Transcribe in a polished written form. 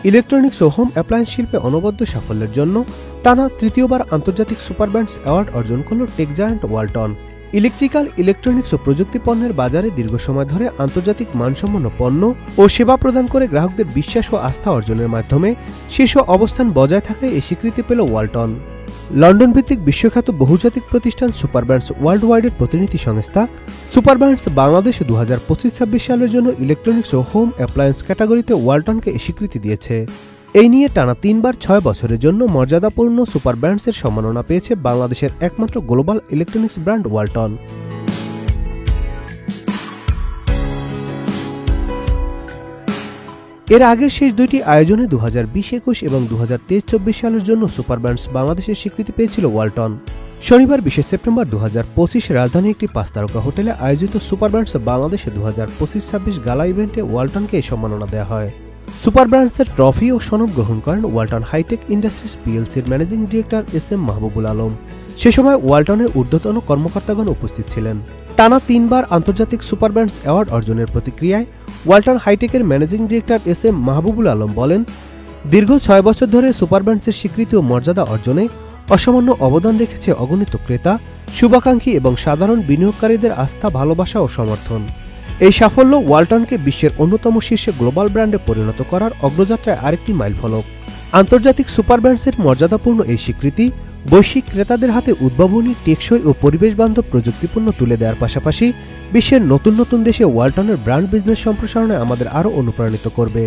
Electronics ও home appliance শিল্পে অনবদ্য সাফল্যের জন্য টানা তৃতীয়বার আন্তর্জাতিক সুপার ব্র্যান্ডস অ্যাওয়ার্ড অর্জন করল টেক জায়ান্ট ওয়ালটন। ইলেকট্রনিক্স ও প্রযুক্তি পণ্যের বাজারে দীর্ঘ সময় ধরে আন্তর্জাতিক মানসম্পন্ন পণ্য ও সেবা প্রদান করে গ্রাহকদের বিশ্বাস ও আস্থা অর্জনের মাধ্যমে শীর্ষ অবস্থান বজায় থাকায় এই স্বীকৃতি পেল ওয়ালটন। লন্ডন ভিত্তিক বিশ্বখ্যাত বহুজাতিক প্রতিষ্ঠান সুপার ব্র্যান্ডস ওয়ার্ল্ড ওয়াইডের প্রতিনিধি সংস্থা সুপার ব্র্যান্ডস বাংলাদেশ 2025-26 সালের জন্য ইলেকট্রনিক্স ও হোম অ্যাপ্লায়েন্স ক্যাটাগরিতে ওয়ালটনকে এই স্বীকৃতি দিয়েছে। এই নিয়ে টানা 3বার 6 বছরের জন্য মর্যাদাপূর্ণ সুপার ব্র্যান্ডসের সম্মাননা পেয়েছে বাংলাদেশের একমাত্র গ্লোবাল ইলেকট্রনিক্স ব্র্যান্ড ওয়ালটন। এর আগের শেষ দুইটি আয়োজনে 2020-21 এবং 2023-24 সালের জন্য সুপার ব্র্যান্ডস বাংলাদেশের স্বীকৃতি পেয়েছিল ওয়ালটন। শনিবার 20 সেপ্টেম্বর 2025 রাজধানী একটি 5 তারকা হোটেলে আয়োজিত সুপার ব্র্যান্ডস বাংলাদেশে 2025-26 গালা ইভেন্টে ওয়ালটনকে এই সম্মাননা দেওয়া হয়। সুপার ব্র্যান্ডসের ট্রফি ও সনদ গ্রহণ করেন ওয়ালটন হাইটেক ইন্ডাস্ট্রিজ পিএলসির managing director SM Mahbubul Alam. সে সময় ওয়ালটনের ঊর্ধ্বতন কর্মকর্তাগণ উপস্থিত ছিলেন। টানা 3বার আন্তর্জাতিক সুপার ব্র্যান্ডস অ্যাওয়ার্ড অর্জনের প্রতিক্রিয়ায় ওয়ালটন হাইটেকের managing director SM Mahbubul Alam বলেন, দীর্ঘ 6 বছর ধরে সুপার ব্র্যান্ডসের স্বীকৃতি ও মর্যাদা অর্জনে অসামান্য অবদান রেখেছে অগণিত ক্রেতা, শুভাকাঙ্ক্ষী এবং সাধারণ বিনিয়োগকারীদের আস্থা, ভালোবাসা ও সমর্থন। এই সাফল্য ওয়ালটনকে বিশ্বের অন্যতম শীর্ষে গ্লোবাল ব্র্যান্ডে পরিণত করার অগ্রযাত্রায় আরেকটি মাইলফলক। আন্তর্জাতিক সুপার ব্র্যান্ডসের মর্যাদাপূর্ণ এই স্বীকৃতি বৈশ্বিক ক্রেতাদের হাতে উদ্ভাবনী, টেকসই ও পরিবেশবান্ধব প্রযুক্তিপূর্ণ তুলে দেওয়ার পাশাপাশি বিশ্বের নতুন নতুন দেশে ওয়ালটনের ব্র্যান্ড বিজনেস সম্প্রসারণে আমাদের আরও অনুপ্রাণিত করবে।